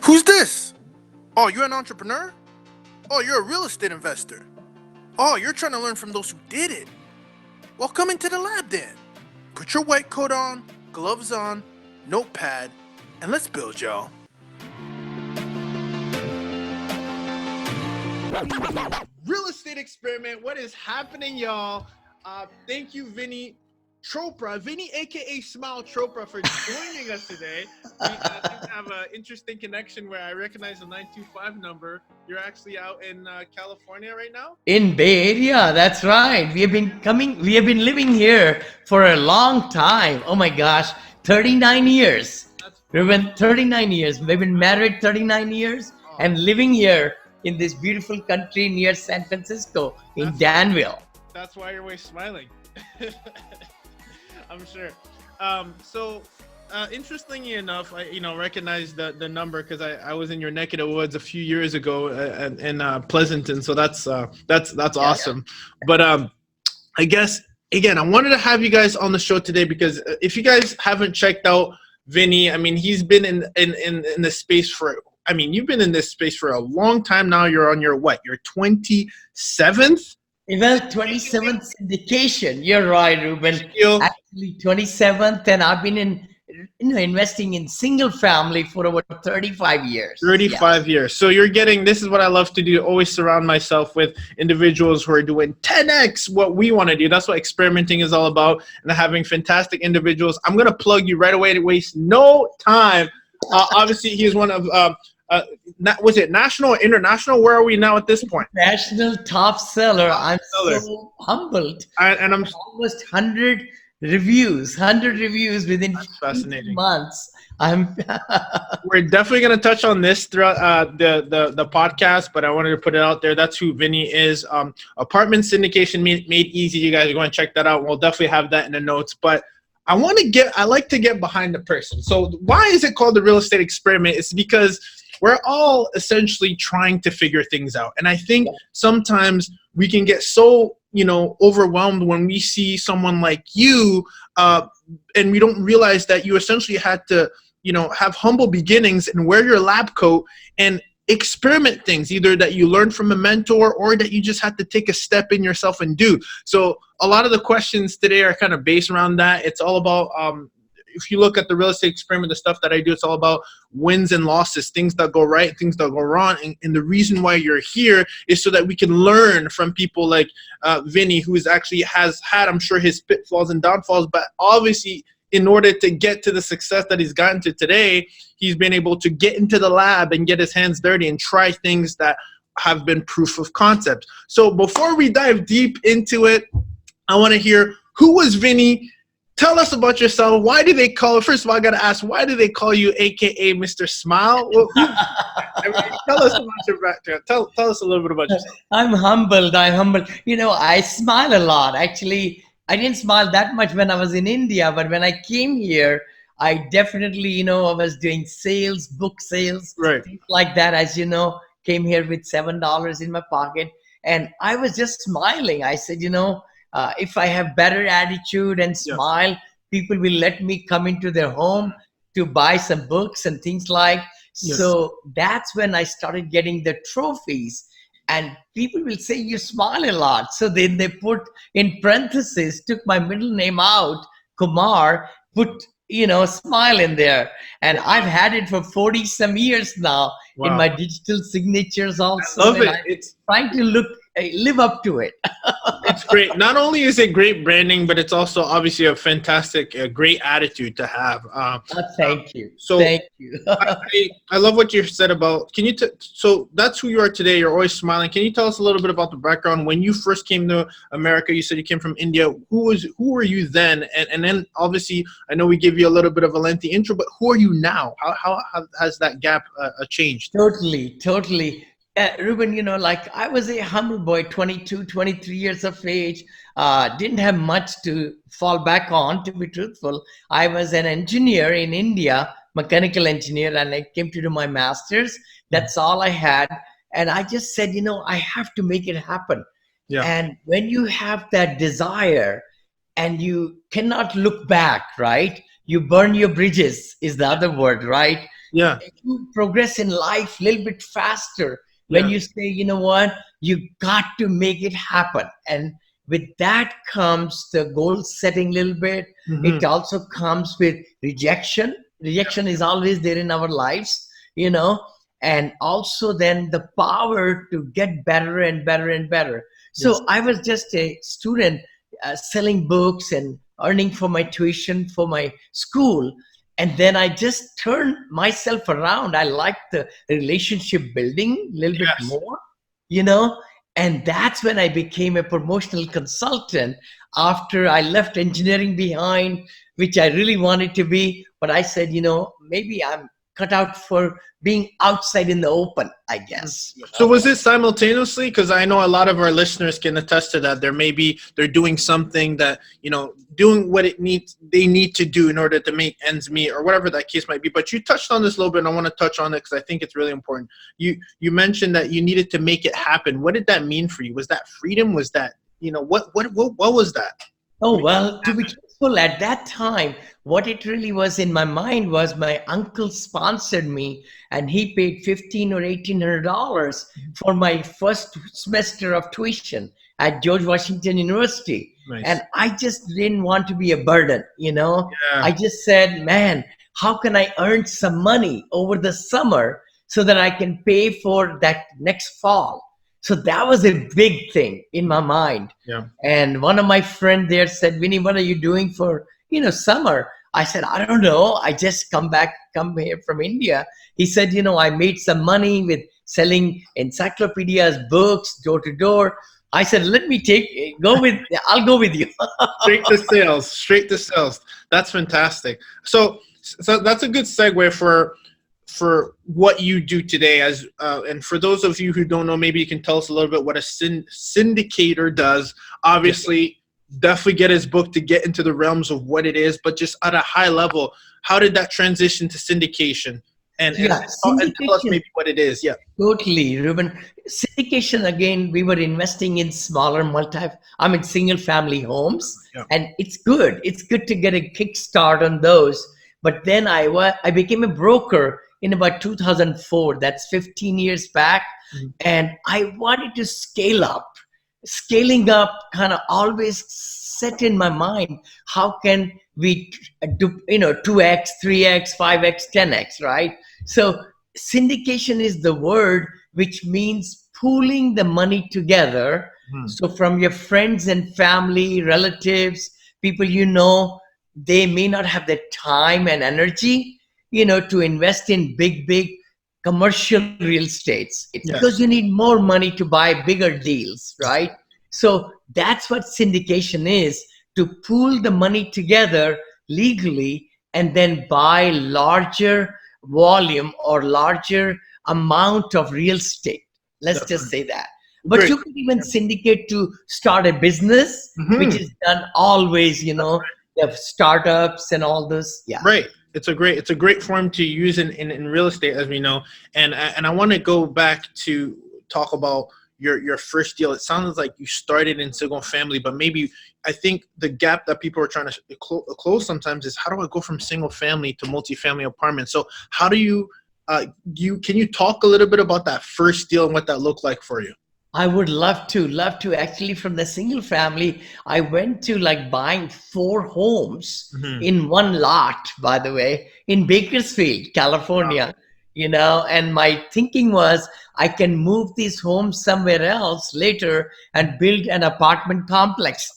Who's this? Oh, you're an entrepreneur? Oh, you're a real estate investor. Oh, you're trying to learn from those who did it. Well, come into the lab then. Put your white coat on, gloves on, notepad, and let's build, y'all. Real estate experiment. What is happening, y'all? Thank you, Vinney Chopra, Vinny, a.k.a. Smile Chopra, for joining us today. We have an interesting connection where I recognize the 925 number. You're actually out in California right now? In Bay Area, that's right. We have been living here for a long time. Oh my gosh, 39 years. We've been 39 years. We've been married 39 years and living here in this beautiful country near San Francisco in Danville. That's why you're always smiling. I'm sure. Interestingly enough, I recognized the number because I was in your neck of the woods a few years ago in Pleasanton, so that's awesome. Yeah. But I guess again, I wanted to have you guys on the show today because if you guys haven't checked out Vinny, I mean, he's been in this space for. I mean, you've been in this space for a long time now. You're on your 27th? Well, 27th syndication. You're right, Ruben. Actually, 27th, and I've been investing in single family for over 35 years. 35 years. So you're getting, this is what I love to do, always surround myself with individuals who are doing 10x what we want to do. That's what experimenting is all about, and having fantastic individuals. I'm going to plug you right away to waste no time. Obviously, he's one of, was it national or international? Where are we now at this point? National top seller. I'm so humbled. And I'm almost 100 reviews within 15 months. We're definitely going to touch on this throughout the podcast, but I wanted to put it out there. That's who Vinny is. Apartment syndication made easy. You guys are going to check that out. We'll definitely have that in the notes, but I like to get behind the person. So why is it called the real estate experiment? It's because we're all essentially trying to figure things out. And I think sometimes we can get so, overwhelmed when we see someone like you, and we don't realize that you essentially had to, have humble beginnings and wear your lab coat and experiment things, either that you learned from a mentor or that you just had to take a step in yourself and do. So a lot of the questions today are kind of based around that. It's all about, if you look at the real estate experiment, the stuff that I do, it's all about wins and losses, things that go right, things that go wrong. And the reason why you're here is so that we can learn from people like Vinny, who has had, I'm sure, his pitfalls and downfalls, but obviously in order to get to the success that he's gotten to today, he's been able to get into the lab and get his hands dirty and try things that have been proof of concept. So before we dive deep into it, I want to hear, who was Vinny? Tell us about yourself. Why do they call, first of all, I got to ask, why do they call you a.k.a. Mr. Smile? Tell us about your background. Tell us a little bit about yourself. I'm humbled. I smile a lot. Actually, I didn't smile that much when I was in India, but when I came here, I definitely, I was doing sales, book sales, things like that. As you know, came here with $7 in my pocket, and I was just smiling. I said, if I have better attitude and smile, people will let me come into their home to buy some books and things like. So that's when I started getting the trophies. And people will say, you smile a lot. So then they put in parentheses, took my middle name out, Kumar, put, smile in there. And I've had it for 40 some years now in my digital signatures also. I love it. It's trying to live up to it. It's great. Not only is it great branding, but it's also obviously a fantastic, great attitude to have. Thank you. So thank you. I love what you said about, so that's who you are today. You're always smiling. Can you tell us a little bit about the background? When you first came to America, you said you came from India. Who were you then? And then obviously, I know we give you a little bit of a lengthy intro, but who are you now? How has that gap changed? Totally. Ruben, I was a humble boy, 22, 23 years of age, didn't have much to fall back on, to be truthful. I was an engineer in India, mechanical engineer, and I came to do my master's. That's all I had. And I just said, I have to make it happen. Yeah. And when you have that desire and you cannot look back, right? You burn your bridges is the other word, right? Yeah. You progress in life a little bit faster when Yeah. you say, you know what, you got to make it happen. And with that comes the goal setting a little bit. Hmm. It also comes with rejection. Rejection is always there in our lives, and also then the power to get better and better and better. Yes. So I was just a student, selling books and earning for my tuition for my school. And then I just turned myself around. I like the relationship building a little bit Yes. more, you know. And that's when I became a promotional consultant after I left engineering behind, which I really wanted to be. But I said, maybe I'm cut out for being outside in the open, I guess. So was it simultaneously? Because I know a lot of our listeners can attest to that. They're doing something that, doing what they need to do in order to make ends meet, or whatever that case might be. But you touched on this a little bit, and I want to touch on it because I think it's really important. You mentioned that you needed to make it happen. What did that mean for you? Was that freedom? Was that, what was that? Oh, well, to be truthful, at that time, what it really was in my mind was my uncle sponsored me and he paid $1,500 or $1,800 for my first semester of tuition at George Washington University. Nice. And I just didn't want to be a burden, Yeah. I just said, man, how can I earn some money over the summer so that I can pay for that next fall? So that was a big thing in my mind. Yeah. And one of my friends there said, Vinny, what are you doing for, summer? I said, I don't know. I just come here from India. He said, I made some money with selling encyclopedias, books, door to door. I said, I'll go with you. Straight to sales. That's fantastic. So that's a good segue for what you do today. And for those of you who don't know, maybe you can tell us a little bit what a syndicator does. Obviously, definitely get his book to get into the realms of what it is, but just at a high level, how did that transition to syndication? And tell us maybe what it is. Yeah. Totally, Ruben. Syndication, again, we were investing in smaller single family homes. Yeah. And it's good. It's good to get a kickstart on those. But then I became a broker in about 2004. That's 15 years back. Mm-hmm. And I wanted to scale up. Scaling up kind of always set in my mind, how can we do 2x, 3x, 5x, 10x, right? So syndication is the word which means pooling the money together. So from your friends and family, relatives, people they may not have the time and energy to invest in big commercial real estates. It's because you need more money to buy bigger deals, right? So that's what syndication is, to pool the money together legally and then buy larger volume or larger amount of real estate. Let's just say that. But you can even syndicate to start a business, which is done always, you have startups and all this. Yeah. Right. It's a great form to use in real estate, as we know. And I want to go back to talk about your first deal. It sounds like you started in single family, but maybe I think the gap that people are trying to close sometimes is, how do I go from single family to multifamily apartments? So how do you can you talk a little bit about that first deal and what that looked like for you? I would love to. Actually, from the single family, I went to buying 4 homes in one lot, by the way, in Bakersfield, California. Wow. And my thinking was, I can move these homes somewhere else later and build an apartment complex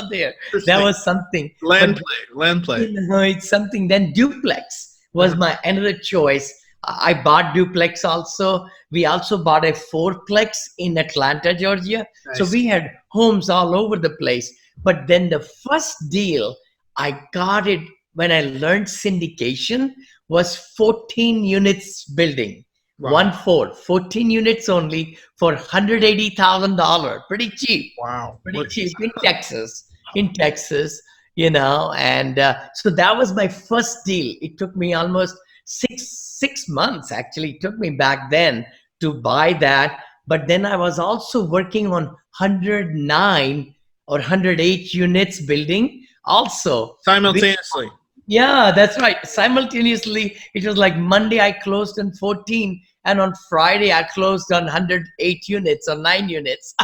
there. That was something. Land play. It's something. Then duplex was my another choice. I bought duplex also. We also bought a 4plex in Atlanta, Georgia. Nice. So we had homes all over the place. But then the first deal, I got it when I learned syndication, was 14 units building. Wow. 14 units only for $180,000. Pretty cheap. Wow. Pretty cheap in Texas. And so that was my first deal. It took me almost six months, actually. It took me back then to buy that. But then I was also working on 109 or 108 units building also. Simultaneously. Yeah, that's right. Simultaneously, it was like Monday I closed on 14, and on Friday I closed on 108 units or 9 units.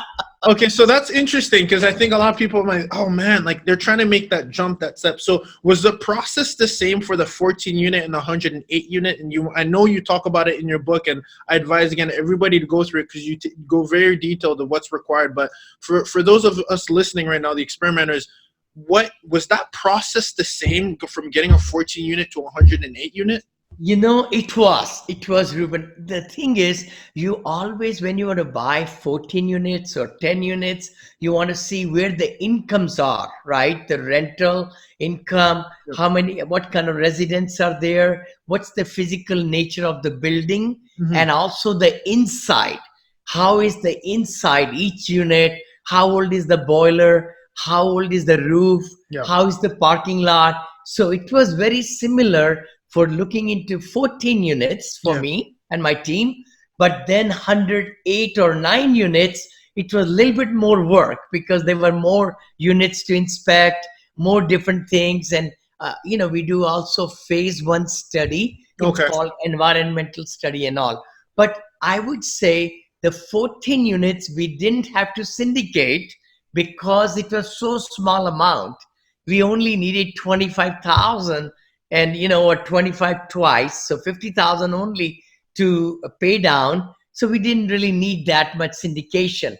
Okay, so that's interesting because I think a lot of people might, oh man, like they're trying to make that jump, that step. So was the process the same for the 14 unit and the 108 unit? And I know you talk about it in your book, and I advise again everybody to go through it because you go very detailed of what's required. But for those of us listening right now, the experimenters, what was that process the same from getting a 14 unit to a 108 unit? It was, Ruben. The thing is, you always, when you want to buy 14 units or 10 units, you want to see where the incomes are, right? The rental income, Yep. what kind of residents are there, what's the physical nature of the building, Mhm. and also the inside. How is the inside each unit? How old is the boiler? How old is the roof? Yeah. How is the parking lot? So it was very similar for looking into 14 units for Yeah. me and my team. But then 108 or 9 units, it was a little bit more work because there were more units to inspect, more different things. And, we do also phase 1 study. It's Okay. called environmental study and all. But I would say the 14 units, we didn't have to syndicate because it was so small amount. We only needed 25,000, and or 25 twice, so 50,000 only to pay down. So we didn't really need that much syndication.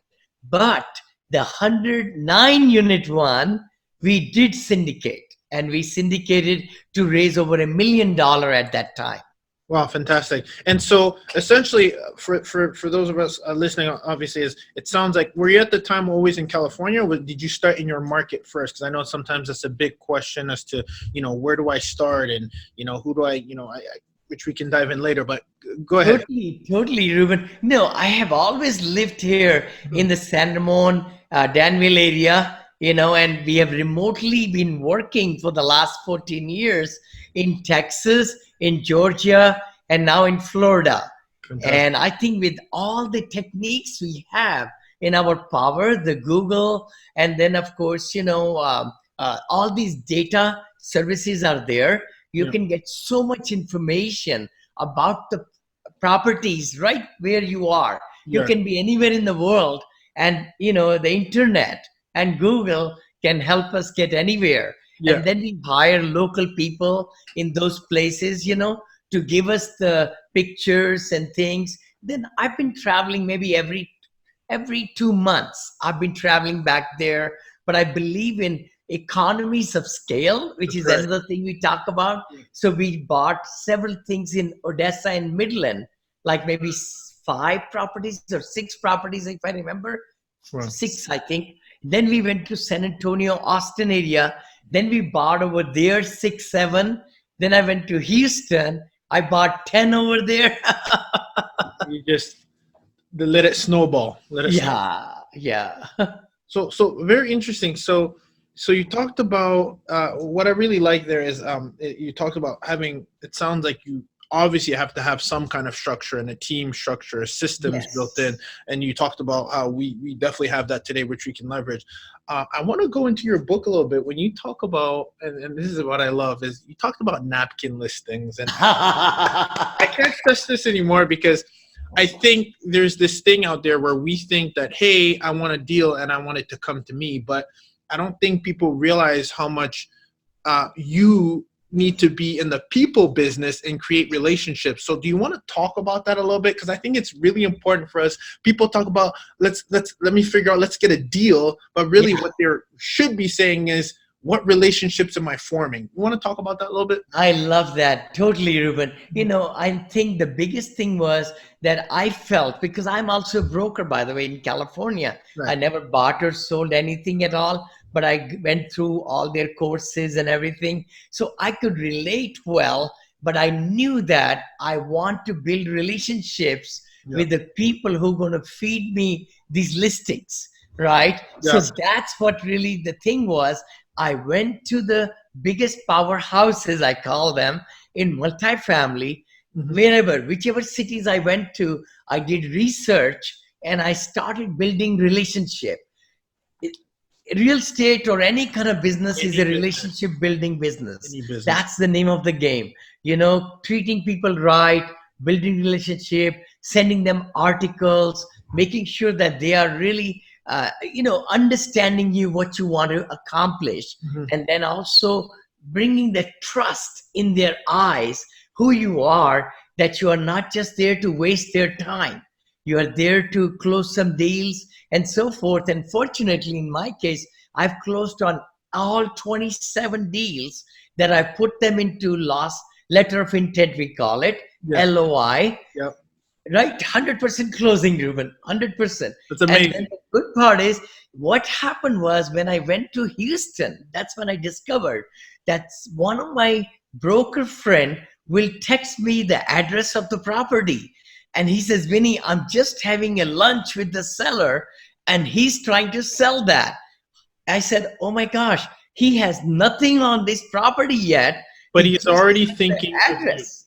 But the 109 unit one, we did syndicate, and we syndicated to raise over $1 million at that time. Wow, fantastic! And so, essentially, for those of us listening, obviously, is it sounds like were you at the time always in California, or did you start in your market first? Because I know sometimes that's a big question as to where do I start and who do which we can dive in later. But go ahead. Totally, Ruben. No, I have always lived here in Mhm. the San Ramon, Danville area, and we have remotely been working for the last 14 years in Texas, in Georgia, and now in Florida. Fantastic. And I think with all the techniques we have in our power, the Google, and then of course, all these data services are there. You Yeah. can get so much information about the properties right where you are. You Yeah. can be anywhere in the world, and the internet and Google can help us get anywhere. Yeah. And then we hire local people in those places, to give us the pictures and things. Then I've been traveling maybe every 2 months. I've been traveling back there. But I believe in economies of scale, which That's is right. another thing we talk about. Yeah. So we bought several things in Odessa and Midland, like maybe 5 properties or 6 properties, if I remember. Wow. 6, I think. Then we went to San Antonio, Austin area. Then we bought over there 6, 7. Then I went to Houston. I bought 10 over there. You just let it snowball. Let it snowball. Yeah, yeah. So very interesting. So you talked about what I really like there is you talked about having. It sounds like you obviously have to have some kind of structure and a team structure, systems built in, Yes. and you talked about how we definitely have that today, which we can leverage. I want to go into your book a little bit when you talk about, and this is what I love is you talked about napkin listings, and I can't stress this anymore because I think there's this thing out there where we think that, hey, I want a deal and I want it to come to me. But I don't think people realize how much you need to be in the people business and create relationships. So do you want to talk about that a little bit? Because I think it's really important for us. People talk about let me figure out, let's get a deal. But really Yeah. what they should be saying is, what relationships am I forming? You want to talk about that a little bit? I love that. Totally, Ruben. I think the biggest thing was that I felt, because I'm also a broker, by the way, in California. I Right. never bought or sold anything at all, but I went through all their courses and everything. So I could relate well, but I knew that I want to build relationships Yeah. with the people who are going to feed me these listings, right? So Yes. that's what really the thing was. I went to the biggest powerhouses, I call them, in multifamily, Mhm. whichever cities I went to, I did research and I started building relationship. real estate or any kind of business is a Any business. relationship building business. Any business. That's the name of the game. Treating people right, building relationship, sending them articles, making sure that they are really, understanding you, what you want to accomplish. Mhm. And then also bringing the trust in their eyes, who you are, that you are not just there to waste their time. You are there to close some deals and so forth. And fortunately, in my case, I've closed on all 27 deals that I put them into letter of intent, we call it, Yeah. LOI. Yep. Right? 100% closing, Ruben, 100%. That's amazing. And then the good part is, what happened was when I went to Houston, that's when I discovered that one of my broker friend will text me the address of the property. And he says, Vinny, I'm just having a lunch with the seller and he's trying to sell that. I said, oh my gosh, he has nothing on this property yet. But he's already thinking the address.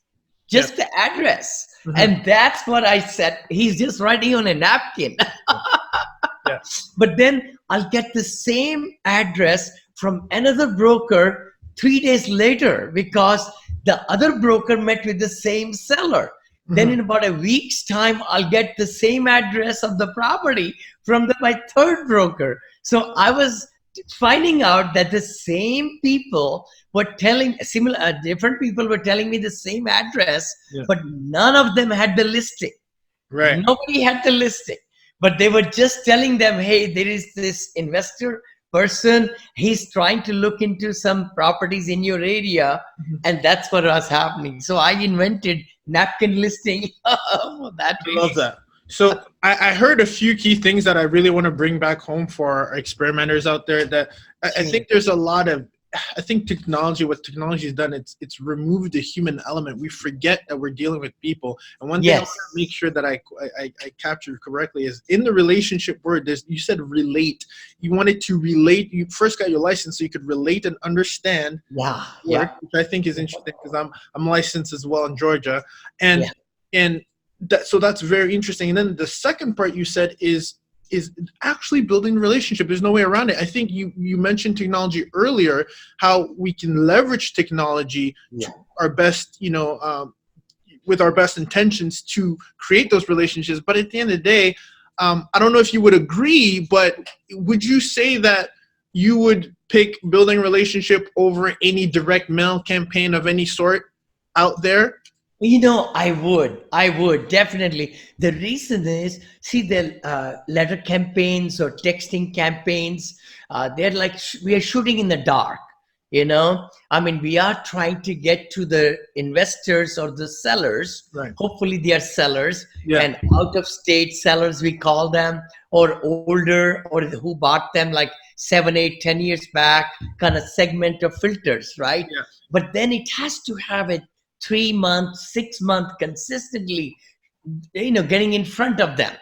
Just the address. Mm-hmm. And that's what I said. He's just writing on a napkin. Yeah. But then I'll get the same address from another broker 3 days later because the other broker met with the same seller. Mm-hmm. Then in about a week's time, I'll get the same address of the property from my third broker. So I was finding out that the same people were different people were telling me the same address, but none of them had the listing. Right. Nobody had the listing, but they were just telling them, hey, there is this investor person. He's trying to look into some properties in your area. Mm-hmm. And that's what was happening. So I invented napkin listing for that reason. I love that. So I heard a few key things that I really want to bring back home for our experimenters out there, that I think there's a lot of, I think what technology has done, it's removed the human element. We forget that we're dealing with people. And one thing I want to make sure that I captured correctly is in the relationship word, you said relate. You wanted to relate. You first got your license so you could relate and understand work, which I think is interesting because I'm licensed as well in Georgia. So that's very interesting. And then the second part you said is actually building a relationship. There's no way around it. I think you mentioned technology earlier, how we can leverage technology to our best, with our best intentions to create those relationships. But at the end of the day, I don't know if you would agree, but would you say that you would pick building a relationship over any direct mail campaign of any sort out there? I would definitely. The reason is, see, the letter campaigns or texting campaigns, they're like, we are shooting in the dark, I mean, we are trying to get to the investors or the sellers. Right. Hopefully they are sellers and out of state sellers, we call them, or older, or who bought them like 7, 8, 10 years back, kind of segment of filters, right? Yeah. But then it has to have a 3 month, 6 month consistently, getting in front of them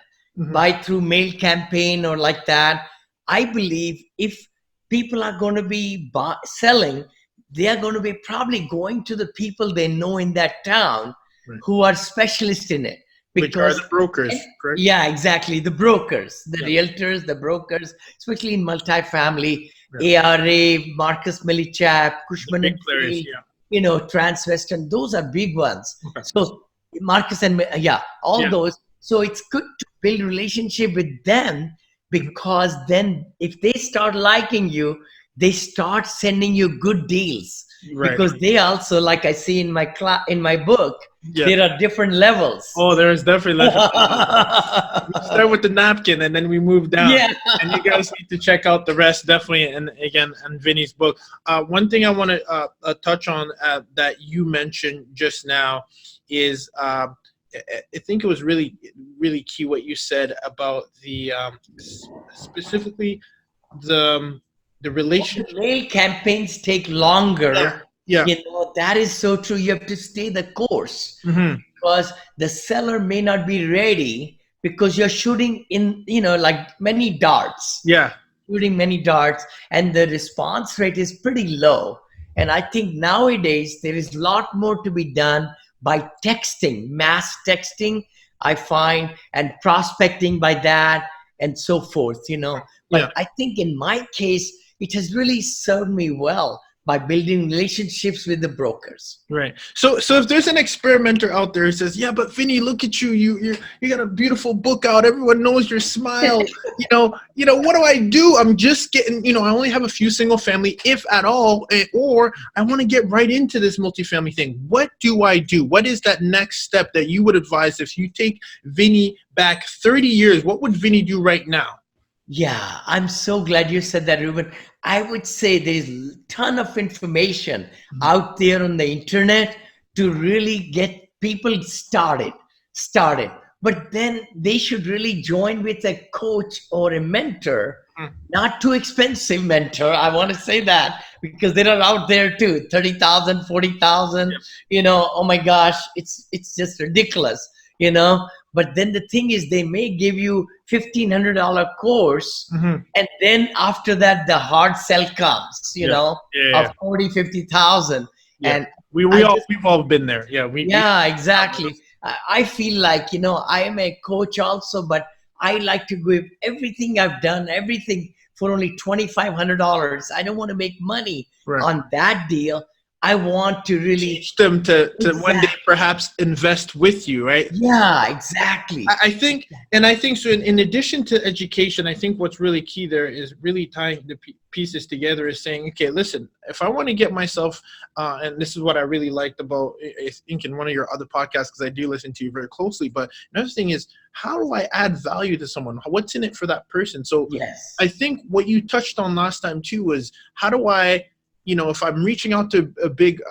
by through mail campaign or like that. I believe if people are going to be selling, they are going to be probably going to the people they know in that town who are specialists in it. Because, which are the brokers, correct? Yeah, exactly. The brokers, the realtors, the brokers, especially in multifamily, ARA, Marcus Millichap, Cushman and Field, Transwestern, those are big ones. Okay. So Marcus and those. So it's good to build relationship with them, because then if they start liking you, they start sending you good deals. Right. Because they also, like I see in my book, there are different levels. Oh, there is definitely levels. We start with the napkin and then we move down. Yeah. And you guys need to check out the rest, definitely. And again, on Vinny's book. One thing I want to touch on that you mentioned just now is I think it was really, really key what you said about the specifically the relationship. Mail campaigns take longer. Yeah. That is so true. You have to stay the course, because the seller may not be ready, because you're shooting in, like many darts. Yeah. Shooting many darts, and the response rate is pretty low. And I think nowadays there is a lot more to be done by texting, mass texting, I find, and prospecting by that. and so forth, you know. Yeah. But I think in my case, it has really served me well by building relationships with the brokers. Right. So if there's an experimenter out there who says, yeah, but Vinny, look at you. You got a beautiful book out. Everyone knows your smile. What do I do? I'm just getting, I only have a few single family, if at all, or I want to get right into this multifamily thing. What do I do? What is that next step that you would advise if you take Vinny back 30 years? What would Vinny do right now? Yeah, I'm so glad you said that, Ruben. I would say there's a ton of information out there on the internet to really get people started. But then they should really join with a coach or a mentor, not too expensive mentor. I want to say that because they are out there too, 30,000, 40,000, oh my gosh, it's just ridiculous, But then the thing is, they may give you $1,500 course, and then after that, the hard sell comes, of 40, 50,000. Yeah. And we've all been there. Yeah. Exactly. I feel like, I am a coach also, but I like to give everything I've done, everything for only $2,500. I don't want to make money on that deal. I want to really teach them to one day perhaps invest with you, right? Yeah, exactly. I think so. In addition to education, I think what's really key there is really tying the pieces together, is saying, okay, listen, if I want to get myself, and this is what I really liked about, I think, in one of your other podcasts, because I do listen to you very closely, but another thing is, how do I add value to someone? What's in it for that person? So yes. I think what you touched on last time too was, how do I, if I'm reaching out to a big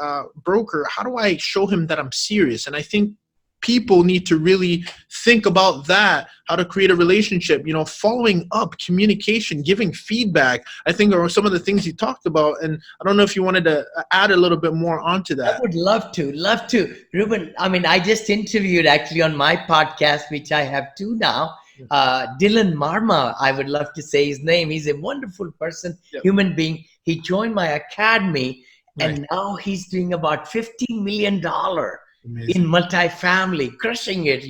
broker, how do I show him that I'm serious? And I think people need to really think about that, how to create a relationship, following up, communication, giving feedback, I think are some of the things you talked about. And I don't know if you wanted to add a little bit more onto that. I would love to. Ruben, I just interviewed actually on my podcast, which I have two now, Dylan Marma, I would love to say his name. He's a wonderful person, human being. He joined my academy, and now he's doing about $15 million in multifamily, crushing it,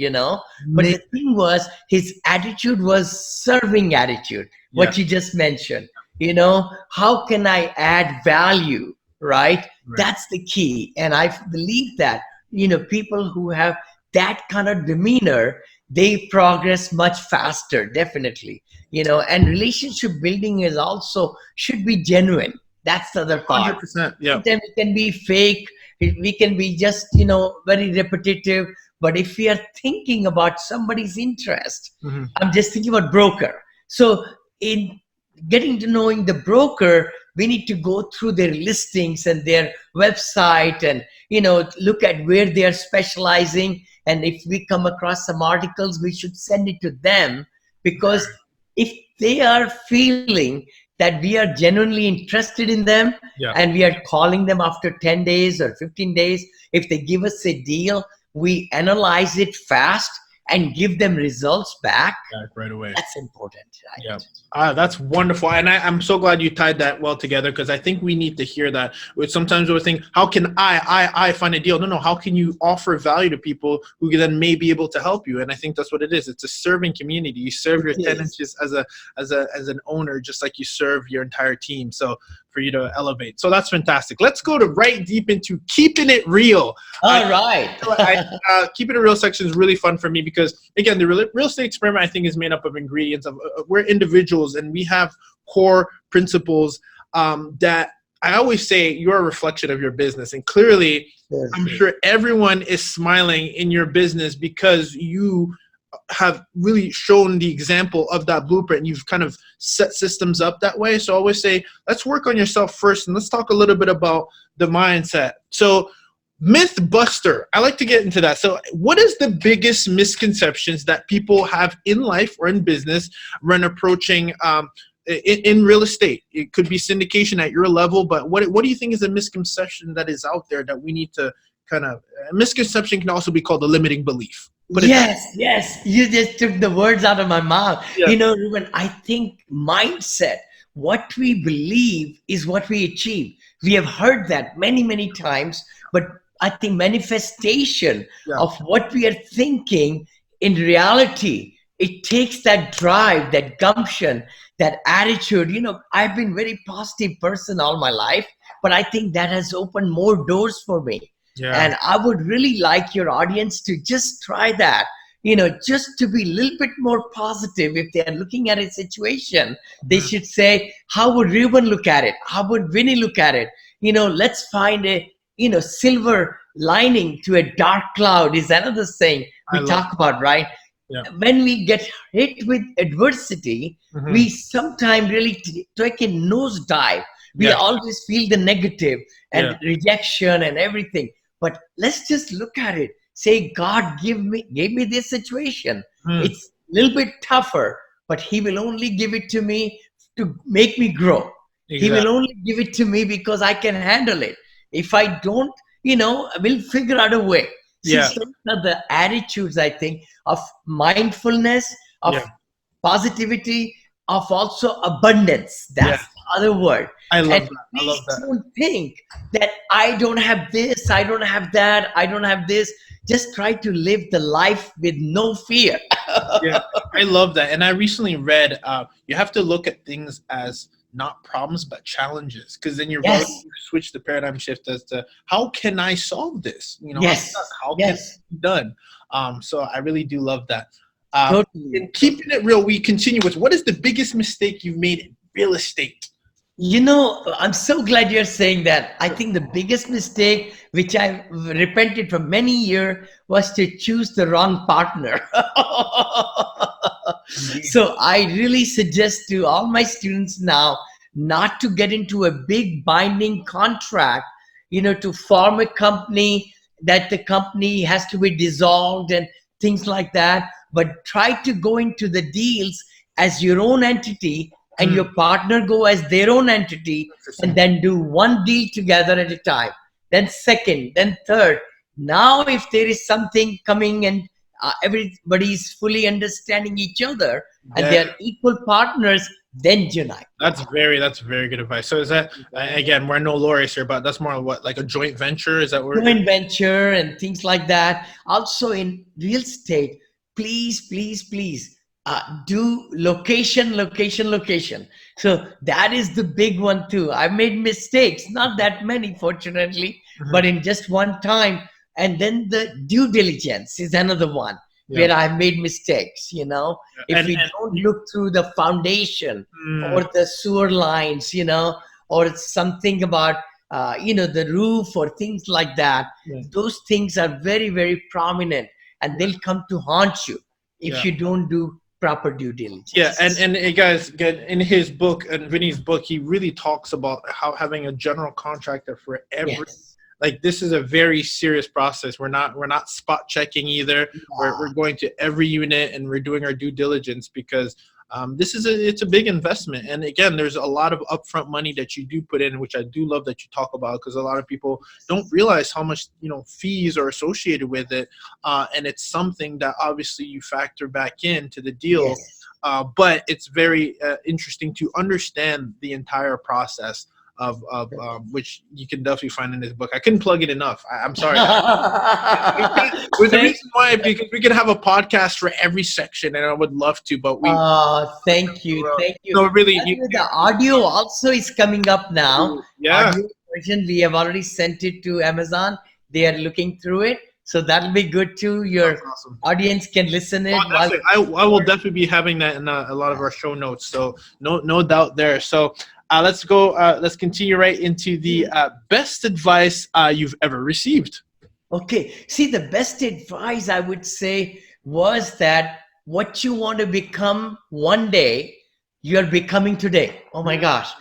But the thing was, his attitude was serving attitude, what you just mentioned. How can I add value, right? That's the key. And I believe that, people who have that kind of demeanor, they progress much faster, definitely. And relationship building is also should be genuine. That's the other part. 100%. Yeah. Sometimes it can be fake. We can be just, very repetitive. But if we are thinking about somebody's interest, I'm just thinking about broker. So in getting to knowing the broker, we need to go through their listings and their website and, look at where they are specializing. And if we come across some articles, we should send it to them, because if they are feeling that we are genuinely interested in them and we are calling them after 10 days or 15 days, if they give us a deal, we analyze it fast and give them results back right away. That's important. Right? Yeah, that's wonderful. And I'm so glad you tied that well together, because I think we need to hear that. Sometimes we think, how can I find a deal? No, how can you offer value to people who then may be able to help you? And I think that's what it is. It's a serving community. You serve your tenants just as an owner, just like you serve your entire team. So for you to elevate. So that's fantastic. Let's go to right deep into keeping it real. All right. Keeping it real section is really fun for me, because again, the real estate experiment, I think, is made up of ingredients of we're individuals, and we have core principles that I always say you're a reflection of your business. And clearly, I'm sure everyone is smiling in your business because you have really shown the example of that blueprint. You've kind of set systems up that way. So I always say, let's work on yourself first, and let's talk a little bit about the mindset. So MythBuster, I like to get into that. So what is the biggest misconceptions that people have in life or in business when approaching in real estate? It could be syndication at your level, but what do you think is a misconception that is out there that we need to kind of, a misconception can also be called a limiting belief. Yes. You just took the words out of my mouth. Ruben, I think mindset, what we believe is what we achieve. We have heard that many, many times, but I think manifestation of what we are thinking in reality it takes that drive, that gumption, that attitude. I've been very positive person all my life, but I think that has opened more doors for me. Yeah. And I would really like your audience to just try that, just to be a little bit more positive. If they are looking at a situation, they should say, how would Ruben look at it? How would Vinny look at it? Let's find a, silver lining to a dark cloud is another saying we talk about, right? Yeah. When we get hit with adversity, we sometimes really take a nosedive. We always feel the negative and rejection and everything. But let's just look at it. Say, God gave me this situation. It's a little bit tougher, but He will only give it to me to make me grow. Exactly. He will only give it to me because I can handle it. If I don't, we'll figure out a way. See, some of the attitudes, I think, of mindfulness, of positivity, of also abundance. That's the other word. I love that. I love that. Don't think that I don't have this, I don't have that, I don't have this. Just try to live the life with no fear. Yeah, I love that. And I recently read, you have to look at things as not problems, but challenges. Because then you're going to switch the paradigm shift as to how can I solve this? How can it be done? So I really do love that. Totally. And keeping it real, we continue with what is the biggest mistake you've made in real estate? I'm so glad you're saying that. I think the biggest mistake, which I repented for many years, was to choose the wrong partner. So I really suggest to all my students now not to get into a big binding contract, to form a company, that the company has to be dissolved and things like that. But try to go into the deals as your own entity, and your partner go as their own entity, and then do one deal together at a time, then second, then third. Now, if there is something coming and everybody is fully understanding each other and they are equal partners, then unite. That's very good advice. So is that, again, we're no lawyers here, but that's more what, like a joint venture? Is that where joint venture and things like that? Also in real estate, please, do location. So that is the big one too. I made mistakes, not that many, fortunately, but in just one time. And then the due diligence is another one where I've made mistakes. If we don't look through the foundation or the sewer lines, or something about the roof or things like that, those things are very, very prominent, and they'll come to haunt you if you don't do proper due diligence. Yeah, and guys, in his book, and Vinny's book, he really talks about how having a general contractor for every, like, this is a very serious process. We're not spot checking either. We're going to every unit and we're doing our due diligence, because it's a big investment. And again, there's a lot of upfront money that you do put in, which I do love that you talk about, because a lot of people don't realize how much fees are associated with it, and it's something that obviously you factor back into the deal. But it's very interesting to understand the entire process of which you can definitely find in this book. I couldn't plug it enough. I'm sorry. With the reason why, because we can have a podcast for every section, and I would love to, but we. Thank you. No, really, the audio also is coming up now. Yeah. Audio version, we have already sent it to Amazon. They are looking through it, so that'll be good too. Your audience can listen it. I will definitely be having that in a lot of our show notes. So no doubt there. So. Let's go. Let's continue right into the best advice you've ever received. Okay. See, the best advice I would say was that what you want to become one day, you're becoming today. Oh my gosh.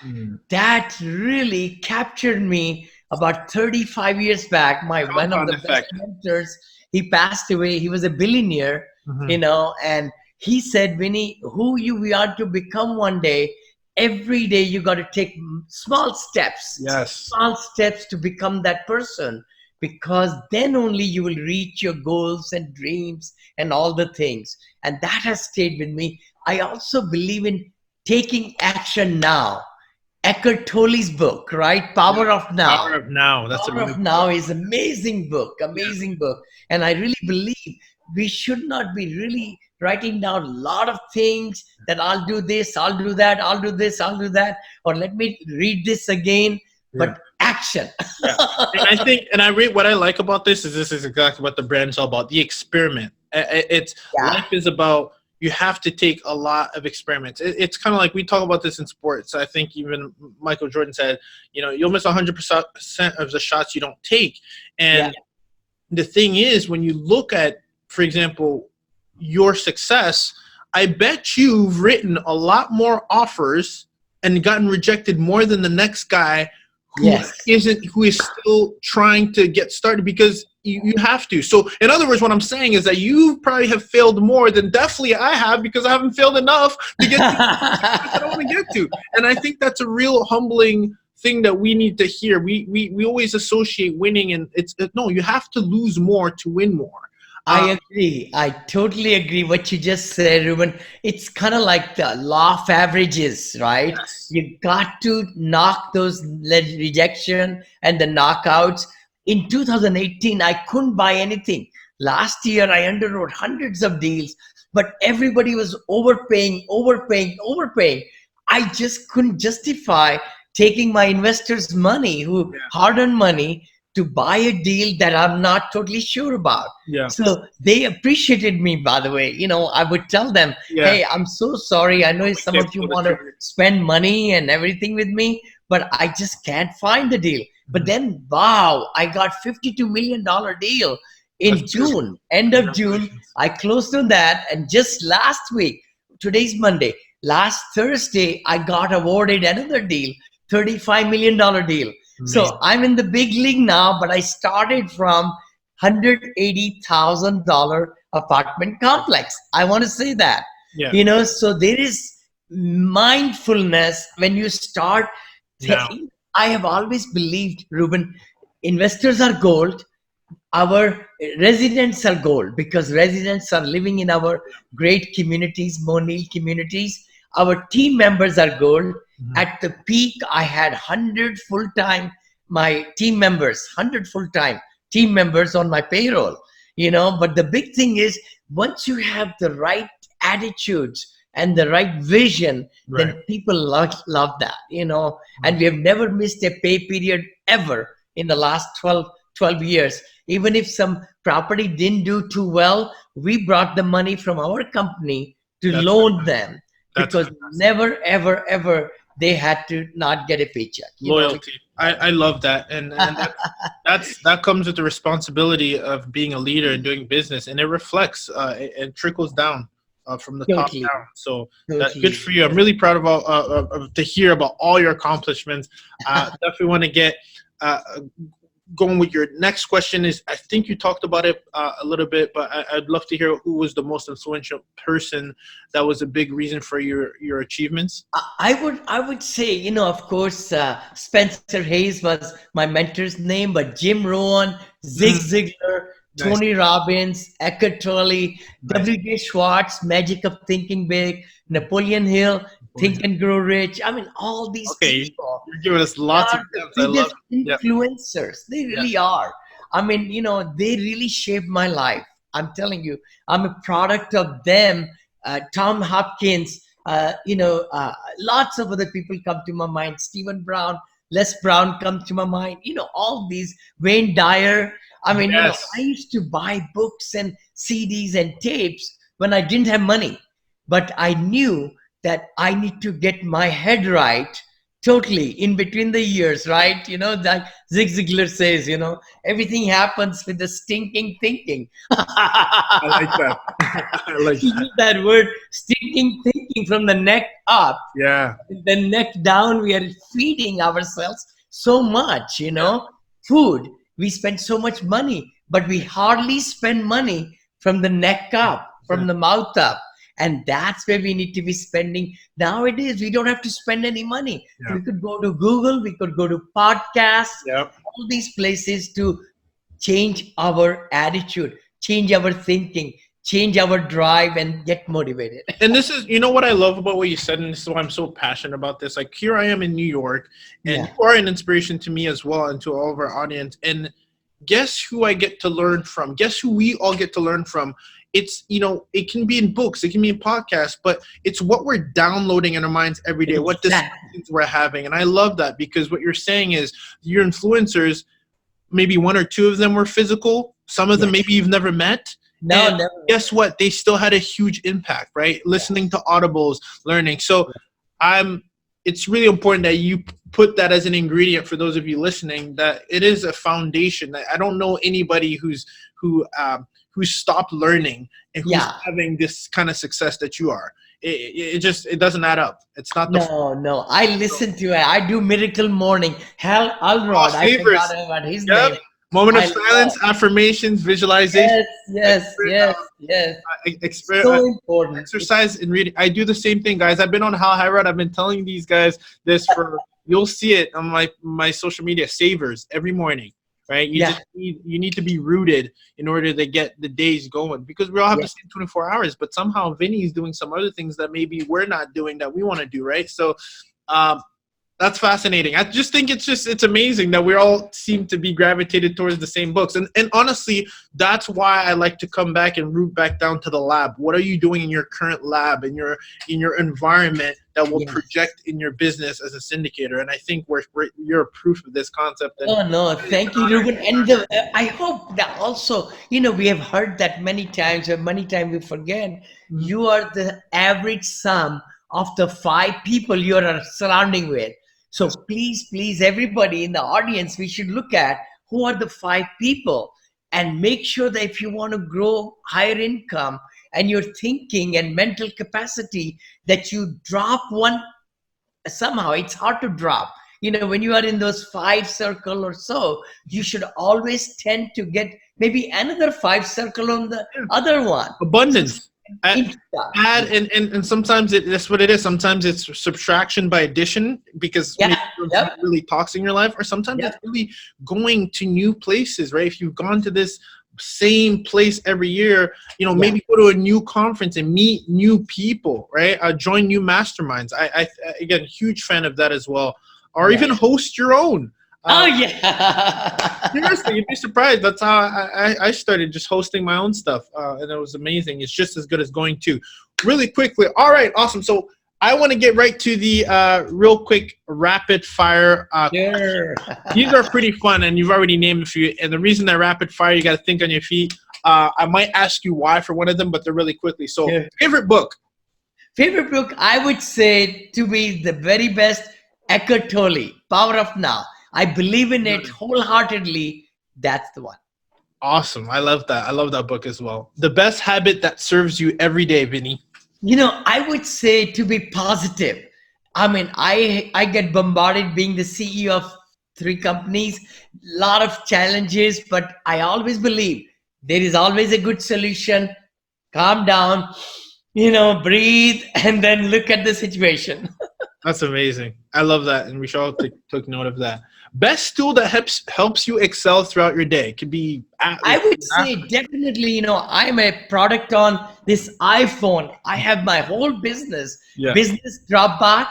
That really captured me about 35 years back. One of the best mentors, he passed away. He was a billionaire, and he said, Vinny, who you want to become one day, every day you got to take small steps. Small steps to become that person, because then only you will reach your goals and dreams and all the things. And that has stayed with me. I also believe in taking action now. Ekhart Tolle's book, right? Power of Now. Power of Now. That's Power of Now is amazing book. And I really believe we should not be really writing down a lot of things that I'll do this, I'll do that, I'll do this, I'll do that, or let me read this again. Yeah. But action. Yeah. And I think, and I read what I like about this is exactly what the brand is all about. The experiment. It's life is about, you have to take a lot of experiments. It's kind of like we talk about this in sports. I think even Michael Jordan said, you'll miss 100% of the shots you don't take. And the thing is, when you look at, for example, your success, I bet you've written a lot more offers and gotten rejected more than the next guy who is still trying to get started, because you have to. So in other words, what I'm saying is that you probably have failed more than definitely I have, because I haven't failed enough to get to I don't want to get to. And I think that's a real humbling thing that we need to hear. We always associate winning, and no, you have to lose more to win more. I agree. I totally agree what you just said, Ruben. It's kind of like the law of averages, right? Yes. You got to knock those rejection and the knockouts. In 2018, I couldn't buy anything. Last year, I underwrote hundreds of deals, but everybody was overpaying. I just couldn't justify taking my investors' money, who hard-earned money, to buy a deal that I'm not totally sure about. Yeah. So they appreciated me, by the way. I would tell them, hey, I'm so sorry. I know some of you want to spend money and everything with me, but I just can't find the deal. But then, wow, I got $52 million deal in June, end of June. I closed on that. And just last week, today's Monday, last Thursday, I got awarded another deal, $35 million deal. Amazing. So I'm in the big league now, but I started from $180,000 apartment complex. I want to say that, so there is mindfulness when you start. I have always believed, Ruben, investors are gold. Our residents are gold, because residents are living in our great communities, Monil communities. Our team members are gold. At the peak, I had 100 full-time, my team members, 100 full-time team members on my payroll, But the big thing is, once you have the right attitudes and the right vision, then people love that, And we have never missed a pay period ever in the last 12 years. Even if some property didn't do too well, we brought the money from our company to loan them. Because never, ever, ever they had to not get a paycheck. Loyalty. I love that. And that comes with the responsibility of being a leader and doing business. And it reflects, it trickles down from the top down. So that's good for you. I'm really proud to hear about all your accomplishments. Definitely want to get going with your next question. Is, I think you talked about it a little bit, but I'd love to hear who was the most influential person that was a big reason for your achievements. I would say, of course, Spencer Hayes was my mentor's name, but Jim Rohn, Zig Ziglar, Tony Robbins, Ekhart Tolle, W.J. Schwartz, Magic of Thinking Big, Napoleon Hill, Think and Grow Rich. I mean, all these people. You're giving us lots of tips. I love influencers. They really are. I mean, they really shaped my life. I'm telling you, I'm a product of them. Tom Hopkins, lots of other people come to my mind. Stephen Brown, Les Brown comes to my mind. All these, Wayne Dyer. I mean, I used to buy books and CDs and tapes when I didn't have money, but I knew that I need to get my head right totally in between the years, right? That Zig Ziglar says, everything happens with the stinking thinking. I like that. I like that. That word, stinking thinking, from the neck up. Yeah. The neck down, we are feeding ourselves so much, food. We spend so much money, but we hardly spend money from the neck up, from the mouth up. And that's where we need to be spending. Nowadays, we don't have to spend any money. We could go to Google, we could go to podcasts, all these places to change our attitude, change our thinking, change our drive, and get motivated. And this is, what I love about what you said, and this is why I'm so passionate about this. Like, here I am in New York, and you are an inspiration to me as well, and to all of our audience. And guess who I get to learn from? Guess who we all get to learn from? It's, it can be in books, it can be in podcasts, but it's what we're downloading in our minds every day, what Exactly. discussions we're having. And I love that, because what you're saying is your influencers, maybe one or two of them were physical. Some of them maybe you've never met. No, And never. guess what? They still had a huge impact, right? Listening to audibles, learning. So it's really important that you put that as an ingredient for those of you listening, that it is a foundation. I don't know anybody who's stopped learning and who's having this kind of success that you are. It doesn't add up. It's not no. I listen to it. I do Miracle Morning. Hal Alrod. I forgot about his name. Moment of silence, affirmations, visualization. Yes. So important. Exercise and reading. I do the same thing, guys. I've been on Hal Alrod. I've been telling these guys this for. You'll see it on my social media. Savers every morning, right? You need to be rooted in order to get the days going, because we all have the same 24 hours. But somehow Vinny's doing some other things that maybe we're not doing that we want to do, right? So. That's fascinating. I just think it's amazing that we all seem to be gravitated towards the same books. And honestly, that's why I like to come back and root back down to the lab. What are you doing in your current lab, in your environment, that will project in your business as a syndicator? And I think you're proof of this concept. No, thank you, Ruben. And I hope that also, we have heard that many times, and many times we forget, you are the average sum of the 5 people you are surrounding with. So please, everybody in the audience, we should look at who are the 5 people, and make sure that if you want to grow higher income and your thinking and mental capacity, that you drop one. Somehow it's hard to drop. When you are in those 5 circle or so, you should always tend to get maybe another 5 circle on the other one. Abundance. And sometimes that's what it is. Sometimes it's subtraction by addition, because it's really toxic in your life, or sometimes it's really going to new places, right? If you've gone to this same place every year, maybe go to a new conference and meet new people, right? Join new masterminds. I again, huge fan of that as well. Or even host your own. Seriously, you'd be surprised. That's how I started, just hosting my own stuff, and it was amazing. It's just as good as going to. Really quickly. All right, awesome. So I want to get right to the real quick rapid fire. These are pretty fun, and you've already named a few. And the reason they're rapid fire, you got to think on your feet. I might ask you why for one of them, but they're really quickly. So favorite book? Favorite book, I would say, to be the very best, Ekhart Tolle, Power of Now. I believe in it wholeheartedly. That's the one. Awesome. I love that. I love that book as well. The best habit that serves you every day, Vinny? I would say to be positive. I mean, I get bombarded being the CEO of 3 companies, a lot of challenges, but I always believe there is always a good solution. Calm down, breathe, and then look at the situation. That's amazing. I love that, and we should all take note of that. Best tool that helps you excel throughout your day. It could be. I would say definitely. I'm a product on this iPhone. I have my whole business dropbox,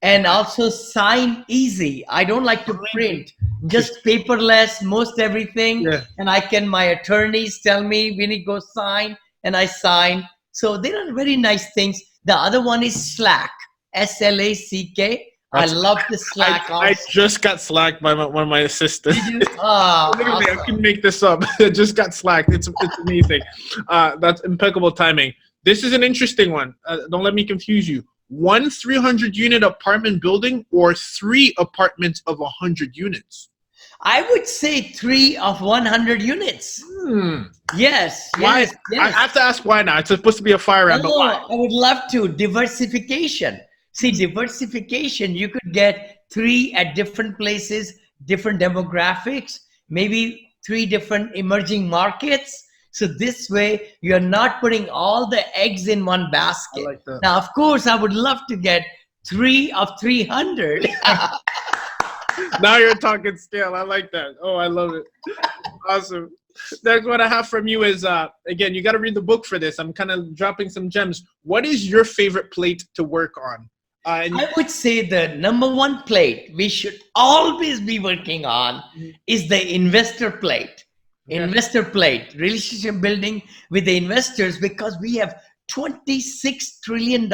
and also sign easy. I don't like to print, just paperless, most everything. And my attorneys tell me, Vinny, go sign, and I sign. So there are very nice things. The other one is Slack. Slack. I love the Slack. I just got Slacked by one of my assistants. Literally, awesome. I couldn't make this up. I just got Slacked. It's amazing. That's impeccable timing. This is an interesting one. Don't let me confuse you. 1 300-unit apartment building or 3 apartments of 100 units? I would say 3 of 100 units. Yes. Why? I have to ask why now. It's supposed to be a fire round, but why? I would love to. Diversification. See, diversification, you could get 3 at different places, different demographics, maybe 3 different emerging markets. So this way, you're not putting all the eggs in one basket. I like that. Now, of course, I would love to get 3 of 300. Now you're talking scale. I like that. Oh, I love it. Awesome. Next one I have from you is, again, you got to read the book for this. I'm kind of dropping some gems. What is your favorite plate to work on? I would say the number one plate we should always be working on is the investor plate. Okay. Investor plate, relationship building with the investors, because we have $26 trillion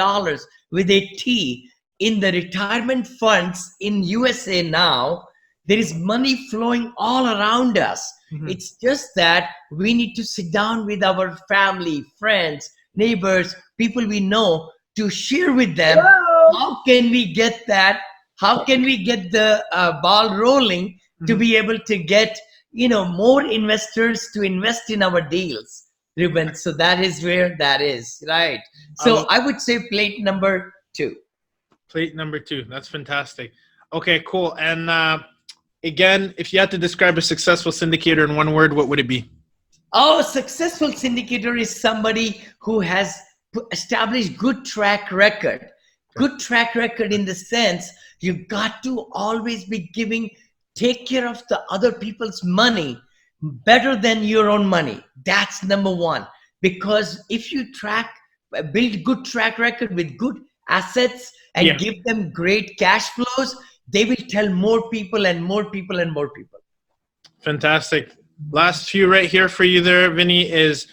with a T in the retirement funds in USA now. There is money flowing all around us. It's just that we need to sit down with our family, friends, neighbors, people we know, to share with them. How can we get that? How can we get the ball rolling to be able to get more investors to invest in our deals, Ruben? So that is where that is, right? So I would say plate number 2. Plate number 2. That's fantastic. Okay, cool. And again, if you had to describe a successful syndicator in one word, what would it be? Oh, a successful syndicator is somebody who has established good track record. Good track record in the sense you got to always be take care of the other people's money better than your own money. That's number one. Because if you build good track record with good assets and give them great cash flows, they will tell more people and more people and more people. Fantastic. Last few right here for you there, Vinny, is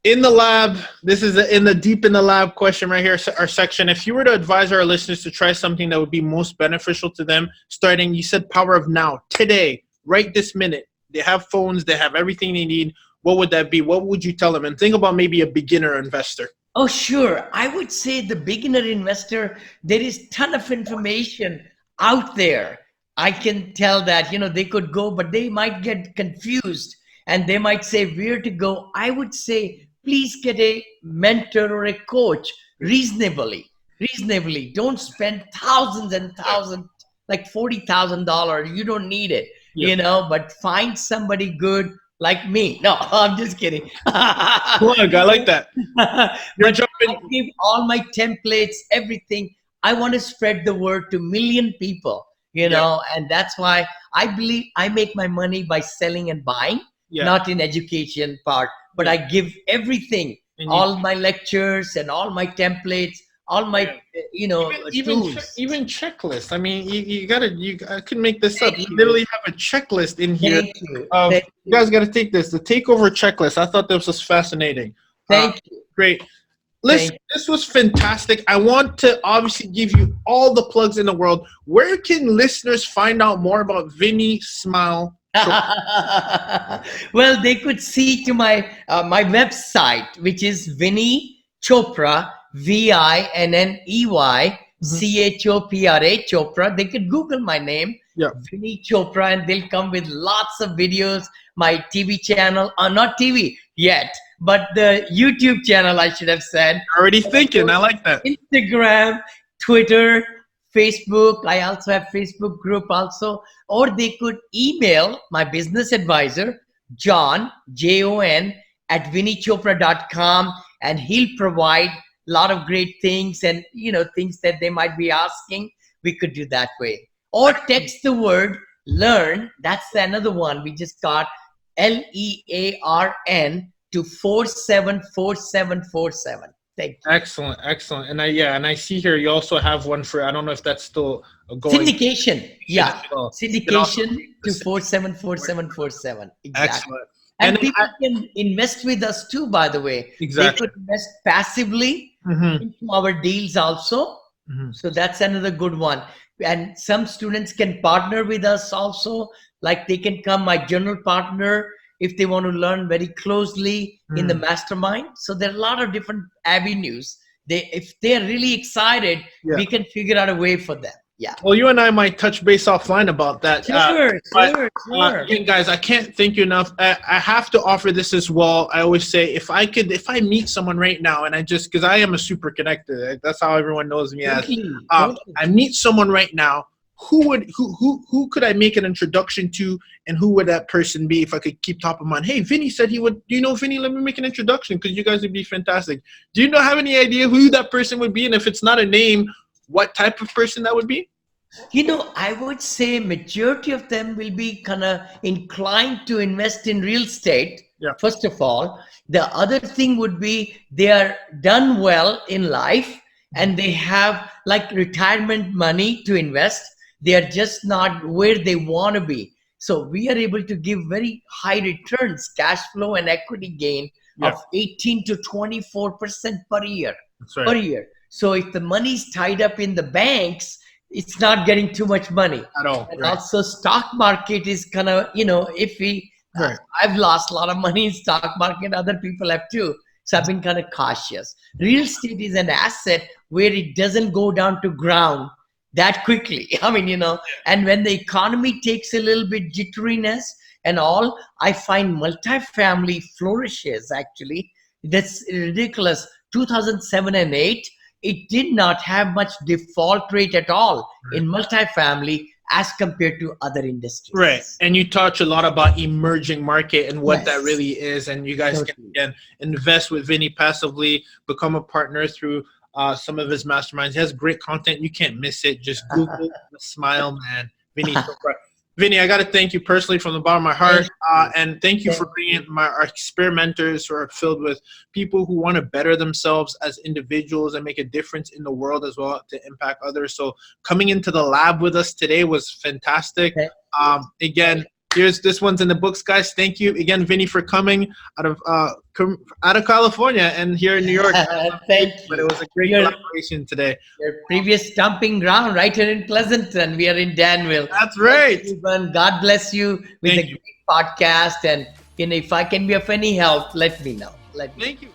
in the lab. This is in the deep in the lab question right here, our section. If you were to advise our listeners to try something that would be most beneficial to them, starting, you said power of now, today, right this minute. They have phones, they have everything they need. What would that be? What would you tell them? And think about maybe a beginner investor. Oh, sure. I would say the beginner investor, there is a ton of information out there. I can tell that, they could go, but they might get confused and they might say where to go. I would say, please get a mentor or a coach reasonably. Don't spend thousands and thousands, like $40,000. You don't need it, but find somebody good like me. No, I'm just kidding. Plug, I like that. You're jumping. I give all my templates, everything. I want to spread the word to million people, and that's why I believe I make my money by selling and buying, not in education part, but I give everything, all my lectures and all my templates, all my, tools. Even checklists. I mean, I couldn't make this up. You literally have a checklist in here. You guys got to take this, the takeover checklist. I thought this was fascinating. Thank you. Great. Listen, this was fantastic. I want to obviously give you all the plugs in the world. Where can listeners find out more about Vinney Smile? Well, they could see to my website, which is Vinney Chopra, Vinney Chopra. They could Google my name, Vinney Chopra, and they'll come with lots of videos. My TV channel, not TV yet, but the YouTube channel, I should have said. Already thinking, I like that. Instagram, Twitter, Facebook. I also have Facebook group also. Or they could email my business advisor, John, Jon, at vinneychopra.com, and he'll provide a lot of great things and, things that they might be asking. We could do that way. Or text the word learn. That's another one. We just got LEARN to 474747. Thank you. Excellent. And I see here you also have one for, I don't know if that's still going. Syndication. Yeah. Syndication to 474747. Exactly. Excellent. And people can invest with us too, by the way. Exactly. They could invest passively into our deals also. So that's another good one. And some students can partner with us also. Like they can come, my general partner, if they want to learn very closely in the mastermind. So there are a lot of different avenues. If they're really excited, we can figure out a way for them. Yeah. Well, you and I might touch base offline about that. Sure. Again, guys, I can't thank you enough. I have to offer this as well. I always say, if I meet someone right now, and because I am a super connector, that's how everyone knows me as. I meet someone right now. Who could I make an introduction to, and who would that person be if I could keep top of mind? Hey, Vinny said he would. Do you know Vinny? Let me make an introduction because you guys would be fantastic. Do you have any idea who that person would be? And if it's not a name, what type of person that would be? I would say majority of them will be kind of inclined to invest in real estate. First of all, the other thing would be they are done well in life and they have like retirement money to invest. They are just not where they want to be. So we are able to give very high returns, cash flow and equity gain of 18 to 24% per year. That's right. Per year. So if the money's tied up in the banks, it's not getting too much money At all. And Right. also stock market is kind of, iffy. Right. I've lost a lot of money in stock market. Other people have too. So I've been kind of cautious. Real estate is an asset where it doesn't go down to ground that quickly. I mean, and when the economy takes a little bit jitteriness and all, I find multifamily flourishes actually. That's ridiculous. 2007 and 8, it did not have much default rate at all in multifamily as compared to other industries. Right. And you touch a lot about emerging market and what that Yes. really is. And you guys Totally. can, again, invest with Vinny passively, become a partner through some of his masterminds. He has great content. You can't miss it. Just Google the smile, man. Vinney Chopra. Vinny, I got to thank you personally from the bottom of my heart. And thank you for bringing our experimenters who are filled with people who want to better themselves as individuals and make a difference in the world as well to impact others. So coming into the lab with us today was fantastic. Again, this one's in the books, guys. Thank you again, Vinny, for coming out of California and here in New York. Thank you. But it was a great collaboration today. Your previous stomping ground right here in Pleasanton. We are in Danville. That's right. God bless you with Thank a you. great podcast. And if I can be of any help, let me know. Thank you.